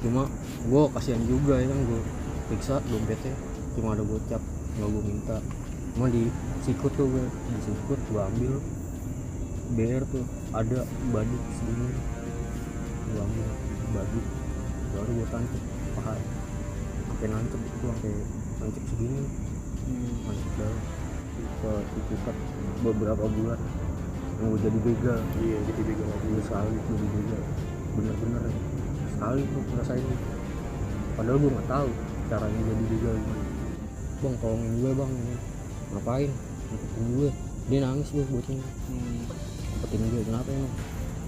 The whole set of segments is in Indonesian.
Cuma gue kasihan juga ya kan, gue periksa dompetnya cuma ada gocap, nggak gue minta. Cuma di sikut tuh, gue di sikut gue ambil BR tuh ada badut segini, gue ambil badut baru gue tancap paha, sampai nancep itu, sampai nancep segini, nancep dalam ke ikutan beberapa bulan yang gue jadi begal. Iya, jadi begal lagi. Gue sekali jadi begal, bener-bener sekali tuh ngerasain. Padahal gue nggak tahu caranya jadi begal gimana. Bang tolongin gue bang, ngapain? Ngumpetin gue, dia nangis gue bocahnya. Ngumpetin gue, kenapa emang?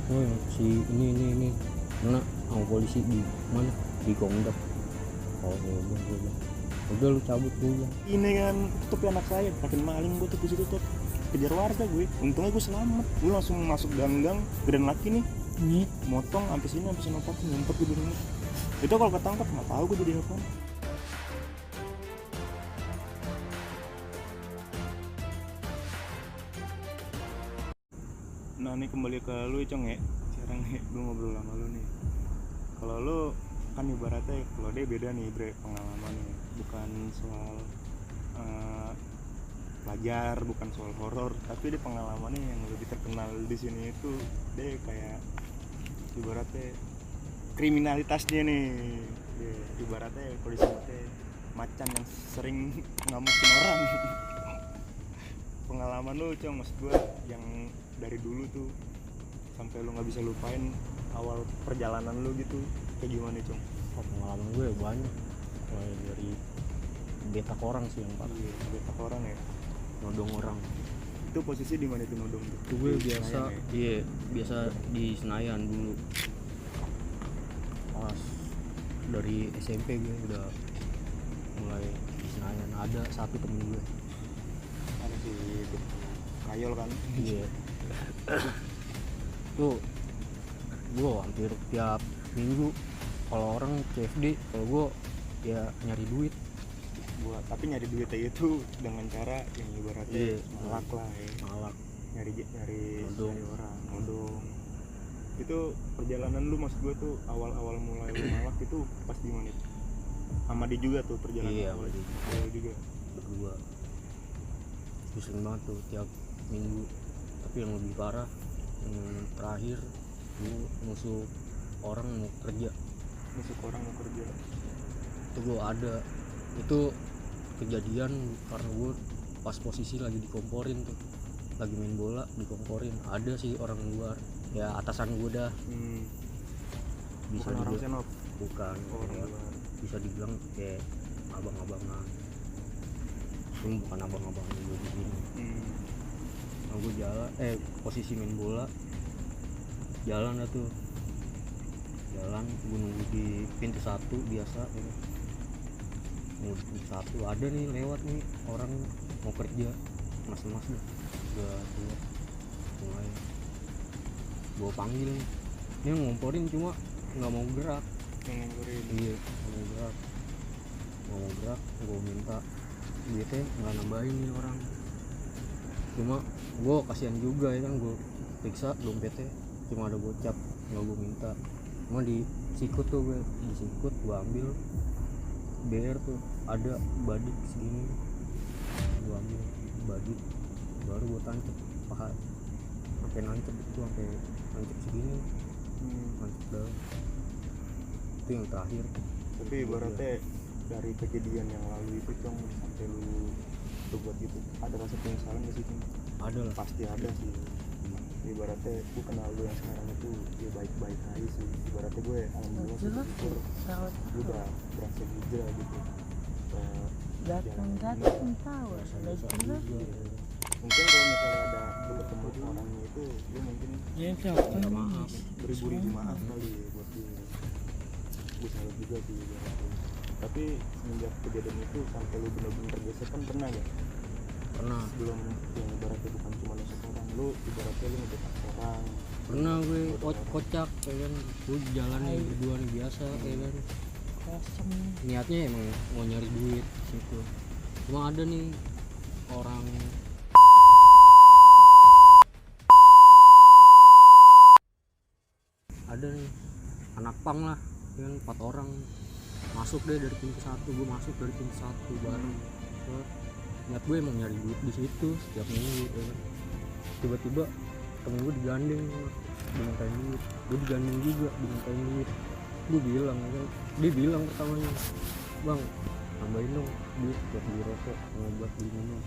Oh si ini kena sama polisi di mana? Di Komdak. Oh ya bang, gue bilang udah lu cabut gue bilang. Ini kan tutup anak saya, makin maling gue tuh disitu tuh, kejar warga gue. Untungnya gue selamat, gue langsung masuk gang gedean laki nih, motong sampai sini sampai senopot ngumpet gue di rumah. Itu kalau ketangkap nggak tahu gue jadi apa. Nah ini kembali ke lu Cong ya. Sekarang nih gue ngobrol sama lu nih. Kalau lu kan ibaratnya kalau dia beda nih bre pengalamannya, bukan soal pelajar, bukan soal horor, tapi dia pengalamannya yang lebih terkenal di sini itu dia kayak ibaratnya kriminalitasnya nih. Dia ibaratnya kalau disebutnya macan yang sering ngamukin orang. Pengalaman lu Cong, maksud gue yang dari dulu tuh sampai lu nggak bisa lupain awal perjalanan lu gitu, kayak gimana Cong? Oh, pengalaman gue banyak, mulai dari betak orang sih yang parah. Iya, betak orang ya, Nodong orang. itu posisi di mana itu nodong tuh? Itu gue Di biasa Senayan ya? iya biasa di Senayan dulu. Pas dari SMP gue udah mulai di Senayan. Ada satu temen gue, Ada si Kayol kan? iya tuh gue hampir tiap minggu kalau orang CFD, kalau gue ya nyari duit. Buat tapi nyari duitnya itu dengan cara yang ibaratnya Iya, malak lah ya, malak, nyari nodong. orang nodong. Itu perjalanan lu, maksud gue tuh awal mulai lu malak itu pas di mana? Sama dia juga tuh perjalanan Iya, awal sama dia. awal juga. Berdua pusing banget tuh tiap minggu. Tapi yang lebih parah yang terakhir, gue musuh orang mau kerja. Masuk orang mau kerja. Itu gue ada, itu kejadian karena gue pas posisi lagi dikomporin tuh, lagi main bola dikomporin. Ada sih orang luar, ya atasan gue dah. Bisa Bukan orang dibilang senop, bukan orang ya, luar. bisa dibilang kayak abang-abangan. Ini bukan abang-abangan gue di sini. Nah, gue jalan posisi main bola, jalan dah tuh, jalan gue nunggu di pintu 1 biasa ya. Nunggu di pintu 1 ada nih lewat nih orang mau kerja, mas-mas dah udah tua mulai. Gue panggil nih, dia ngomporin cuma nggak mau gerak. Yang ngomporin. Iya nggak mau gerak, gue minta duitnya nggak nambahin nih orang. Cuma gue kasihan juga ya kan, gue periksa dompetnya cuma ada gocap, nggak gue minta. Cuma di sikut tuh, gue di sikut gue ambil BR tuh ada badut segini, gue ambil badut baru gue tancap paha, sampai nancep itu, sampai nancep segini, nancep dalam. Itu yang terakhir. Tapi ibaratnya dari kejadian yang lalu itu Cong, sampai lu buat gitu, ada rasa penyesalan gak sih Cong? Ada lah. Pasti ada sih. Ibaratnya gue kenal lu yang sekarang itu ya baik-baik aja sih. Ibaratnya gue alhamdulillah sih bersyukur gue udah berhasil hijrah gitu. Datang tahu Mungkin kalau misalnya ada lu ketemu orangnya itu, lu mungkin Minta maaf. beribu-ribu maaf kali ya buat dia. Gue salut juga sih ibaratnya. Tapi semenjak kejadian itu sampai lu bener-bener tergeser kan pernah gak? Pernah. Sebelum yang ibaratnya bukan cuma nusuk orang, lu ibaratnya lu ngedetak orang. Pernah gue kocak kayak kan, gue jalan nih berdua nih biasa kayak kan, kosong niatnya emang mau nyari duit situ. Cuma ada nih orang anak pang lah kan 4 orang masuk deh dari pintu 1, gue masuk dari pintu 1 bareng. So, niat gue emang nyari duit di situ setiap minggu ya kan. Tiba-tiba temen gue digandeng dimintain duit, gue digandeng juga dimintain duit. Gue bilang ya kan, dia bilang pertamanya, bang tambahin dong duit buat beli rokok, buat beli minum.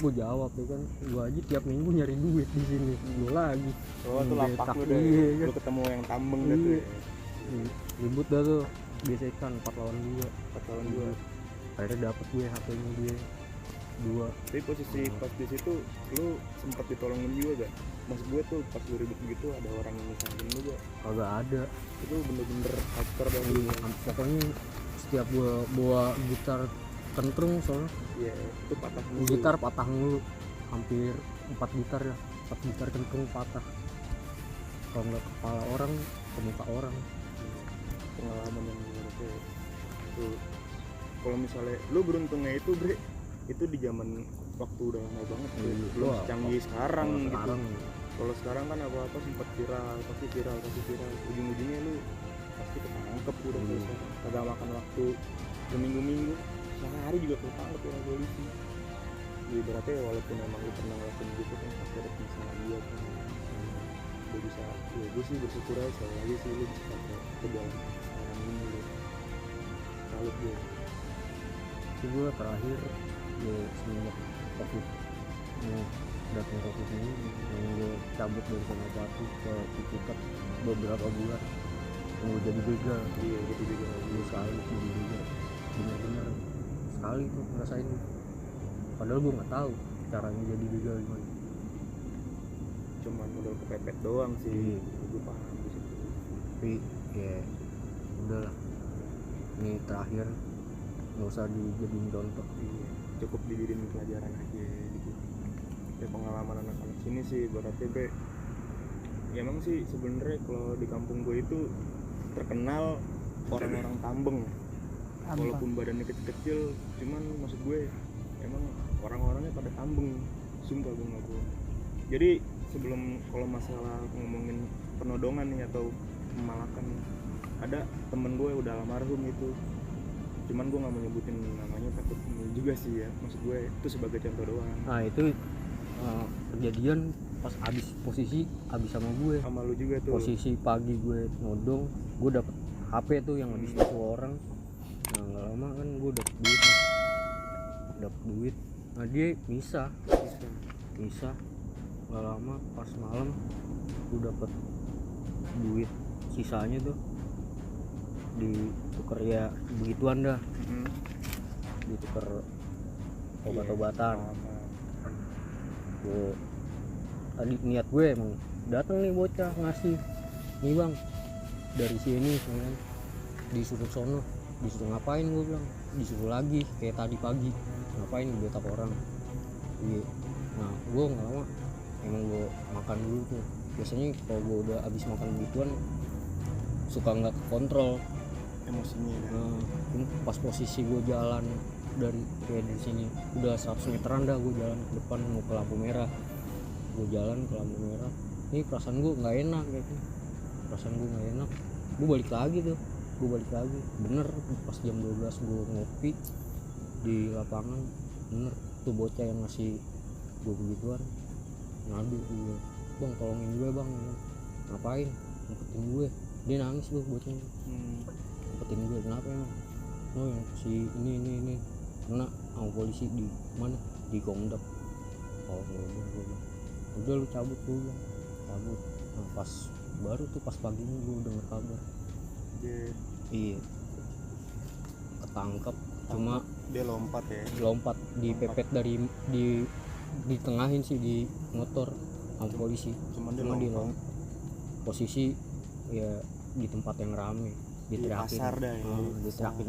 Gue jawab ya kan, gue aja tiap minggu nyari duit di sini, gue lagi Tuh lapak lu deh, iya, kan? lu ketemu yang tambeng dah tuh ya. Ribut dah tuh, gesekan 4 lawan 2. 4 lawan 2. Akhirnya dapet gue HP-nya dia 2. Tapi posisi pas di situ lu sempat ditolongin juga gak? Maksud gue tuh pas lu ribut gitu ada orang yang misalnya lu gak? Kagak ada. Itu bener-bener hyper dan Pokoknya setiap gue bawa gitar kentrung soalnya. iya itu patah dulu. Gitar patah mulu, hampir 4 gitar ya, 4 gitar kentrung patah. Kalau nggak kepala orang, ke muka orang. Pengalaman yang menurut tuh kalau misalnya lu beruntungnya itu bre, itu di zaman waktu udah lama banget bre, belum Wah, secanggih sekarang gitu. Sekarang Kalau sekarang kan apa-apa sempat viral, pasti viral, ujung-ujungnya lu pasti ketangkep udah selesai. Kagak makan waktu berminggu-minggu, sehari juga ketangkep orang polisi. Jadi berarti walaupun emang lu pernah ngelakuin gitu kan pasti ada penyesalan dia kan. Lu bisa, ya gue sih bersyukur aja sekali lagi sih lu bisa sampai ke jalan sekarang ini lu. Salut gue. itu gue terakhir ya semenjak covid ini datang covid ini yang gue cabut dari Senopati ke Ciputat beberapa bulan yang gue jadi begal. Iya gitu juga. Gue sekali jadi begal, bener-bener sekali tuh ngerasain, padahal gue nggak tahu caranya jadi begal gimana. Cuman modal kepepet doang sih. Iya. Gue paham di situ. Tapi ya udahlah, ini terakhir nggak usah dijadiin contoh. Iya, cukup dijadiin pelajaran aja gitu. Ya pengalaman anak-anak sini sih berarti bre. Ya emang sih sebenarnya kalau di kampung gue itu terkenal orang-orang tambeng. Walaupun badannya kecil-kecil, cuman maksud gue emang orang-orangnya pada tambeng. Sumpah gue nggak bohong. Jadi sebelum kalau masalah ngomongin penodongan nih atau pemalakan, ada temen gue udah almarhum itu. Cuman gue nggak mau nyebutin namanya takut ini juga sih ya. Maksud gue itu sebagai contoh doang. Nah itu kejadian pas posisi abis sama gue. Sama lu juga tuh. Posisi pagi gue nodong, gue dapet HP tuh yang habis itu orang. Nah nggak lama kan gue dapet duit. Nah dia misah. Nggak lama pas malam gue dapet duit sisanya tuh ditukar ya begituan dah. Ditukar obat-obatan. Gue tadi niat gue emang datang nih bocah ngasih nih bang dari sini kan, disuruh sono, disuruh ngapain gue bilang, disuruh lagi kayak tadi pagi ngapain betak orang. Iya. Nah gue nggak lama emang gue makan dulu tuh, biasanya kalau gue udah abis makan begituan suka nggak kontrol emosinya kan. Nah, pas posisi gue jalan dari kayak di sini udah 100 meteran dah, gue jalan ke depan mau ke lampu merah. Gue jalan ke lampu merah, ini perasaan gue nggak enak gitu. Gue balik lagi bener pas jam 12 gue ngopi di lapangan, bener tuh bocah yang ngasih gue begituan ngadu gue, bang tolongin gue bang, ngapain ngumpetin gue. Dia nangis tuh bocahnya, ngumpetin gue kenapa emang, oh yang si ini kena sama polisi di mana, di Gongdap. Oh udah lu cabut gue cabut. Nah, pas baru tuh pas paginya gue denger kabar iya ketangkep, cuma dia lompat dipepet dari di tengahin sih di motor sama polisi. Cuman dia lompat posisi ya di tempat yang rame, diterakin pasar dah ya. Diterakin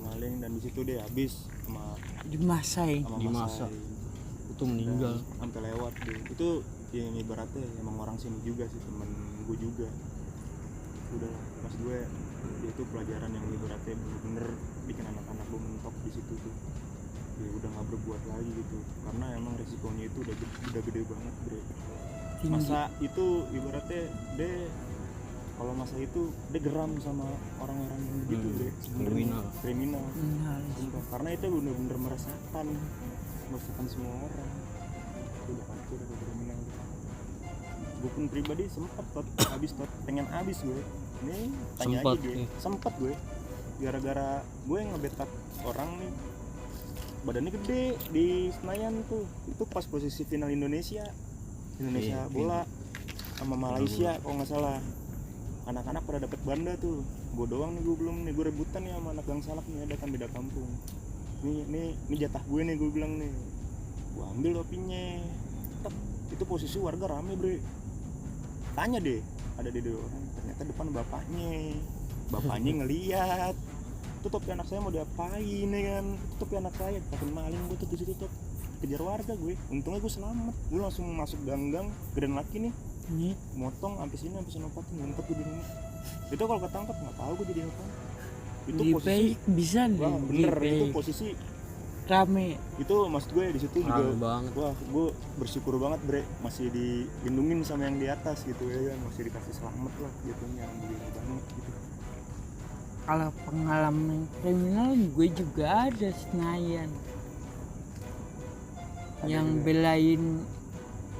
maling dan di situ dia habis sama dimasai. itu meninggal sampai lewat deh. Itu yang ibaratnya emang orang sini juga sih, temen gue juga. Udah pas gue dia itu pelajaran yang ibaratnya bener-bener bikin anak-anak gue mentok di situ tuh. Ya udah nggak berbuat lagi gitu, karena emang resikonya itu udah gede banget bre. Masa itu ibaratnya dia kalau masa itu dia geram sama orang-orang yang begitu deh, kriminal. Sumpah. Karena itu bener-bener meresahkan semua orang. Itu udah pasti udah kriminal. Gue pun pribadi sempet pengen habis gue. Nih tanya Sempet, aja dia, ya. sempet gue. Gara-gara gue ngebetak orang nih, badannya gede di Senayan tuh. Itu pas posisi final Indonesia Iya, bola sama Malaysia kalau nggak salah. Anak-anak pada dapet banda tuh, gue doang nih, gue belum nih. Gue rebutan nih sama anak Gang Salak nih, ada kan beda kampung. Nih jatah gue nih, gue bilang nih. Gue ambil topinya. Itu posisi warga rame bre. Tanya deh, ada di dua orang. Ternyata depan bapaknya ngeliat. Itu topi anak saya mau diapain ya kan? Itu topi anak saya, takut maling gue tuh di situ tuh. Kejar warga gue. Untungnya gue selamat. Gue langsung masuk gang-gang, gedean laki nih. Motong sampai sini sampai sono potong ngumpet gue di sini. Itu kalau ketangkep nggak tahu gue jadi apa. Itu posisi bisa nih. wah bener itu posisi rame. itu maksud gue di situ juga banget. wah gue bersyukur banget bre, masih dilindungin sama yang di atas gitu ya kan, masih dikasih selamat lah gitu, alhamdulillah banget gitu. Kalau pengalaman kriminal gue juga ada Senayan yang juga. Belain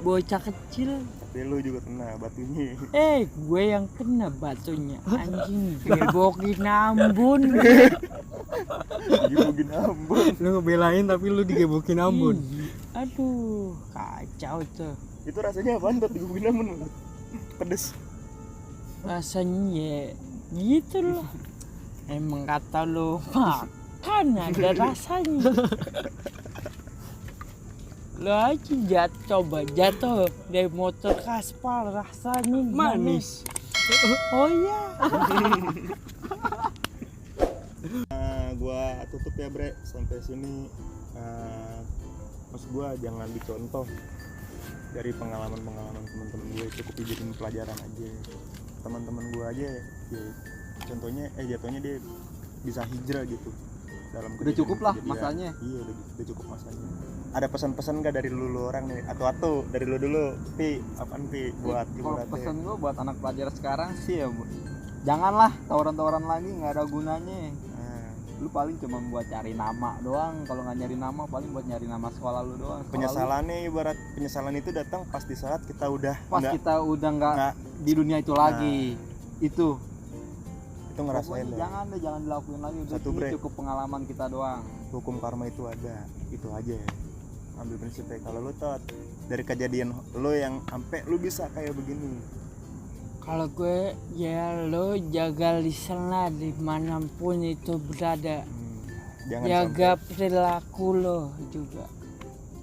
bocah kecil. Tapi lu juga kena batunya. Gue yang kena batunya, anjing. Gebokin Ambon. Gebokin Ambon. Lu ngebelain tapi lu digebokin Ambon. Aduh, kacau tuh. Itu rasanya apaan tuh gebokin Ambon? Pedes. Rasanya ya gitu loh. Emang kata lu makan ada rasanya. Lo aja coba jatuh dari motor ke aspal, rasanya manis. Oh iya. Gua tutup ya bre sampai sini. Maksud gua jangan dicontoh dari pengalaman teman-teman gue, cukup dijadiin pelajaran aja. Teman-teman gue aja ya, contohnya jatuhnya dia bisa hijrah gitu dalam udah cukup lah kejadian. masanya. Iya udah cukup masanya. Ada pesan-pesan gak dari lu orang nih atau dari lu dulu Pi, apaan Pi buat Kalau ibaratnya? pesan gue buat anak pelajar sekarang sih ya, janganlah tawuran-tawuran lagi, nggak ada gunanya. Lu paling cuma buat cari nama doang. Kalau nggak nyari nama paling buat nyari nama sekolah lu doang. Penyesalannya ibarat penyesalan itu datang pas di saat kita udah kita udah nggak di dunia itu lagi. Itu ngerasain deh. jangan dilakuin lagi. Udah Satu, ini bre. cukup pengalaman kita doang. Hukum karma itu ada, itu aja ya. Ambil prinsipnya, kalau lu tahu dari kejadian lu yang sampai lu bisa kayak begini. Kalau gue ya lo jaga lisan lah dimanapun itu berada. Jangan Jaga perilaku lo juga.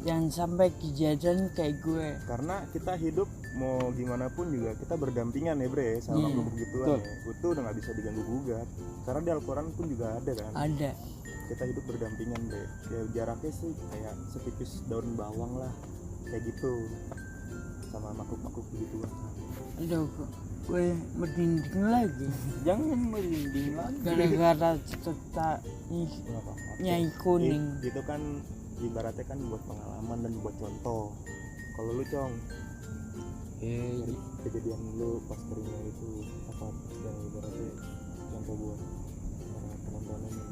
Jangan sampai kejadian kayak gue. karena kita hidup mau gimana pun juga kita berdampingan ya bre sama Iya, makhluk begituan ya. Itu udah nggak bisa diganggu gugat karena di Al-Quran pun juga ada kan. Ada. Kita hidup berdampingan bre ya, jaraknya sih kayak setipis daun bawang lah kayak gitu sama makhluk begituan. Aduh, gue merinding lagi. Jangan merinding lagi. Gara-gara cerita Nggak apa-apa. Nyai Kuning. Itu kan ibaratnya kan buat pengalaman dan buat contoh. Kalau lu Cong, dari kejadian lu pas kriminal itu apa yang ibaratnya contoh buat teman-teman ini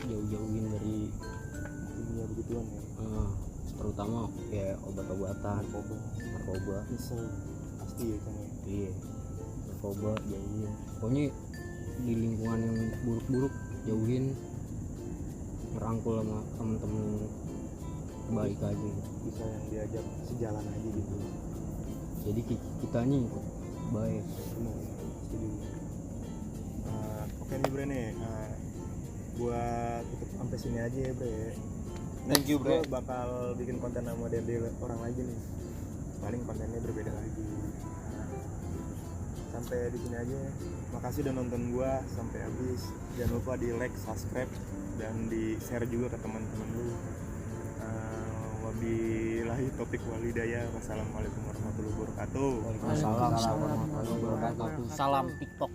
Jauh-jauhin dari dunia begituan ya, terutama kayak obat-obatan, narkoba. misal pasti ya Cong ya. Iya, narkoba jauhin. Pokoknya di lingkungan yang buruk-buruk jauhin, merangkul sama temen-temen baik aja. Bisa yang diajak sejalan aja gitu. Jadi kita nih ikut baik. Benar, setuju. Oke nih bre nih, buat tutup sampai sini aja ya bre. Thank you, bre. Gue bakal bikin konten sama dari orang lagi nih. Paling kontennya berbeda lagi. Sampai di sini aja. Makasih udah nonton gua sampai habis. Jangan lupa di like, subscribe, dan di share juga ke teman-teman lu. Wabillahi taufiq walhidayah. Wassalamualaikum warahmatullahi wabarakatuh. Waalaikumsalam warahmatullahi wabarakatuh. Salam TikTok.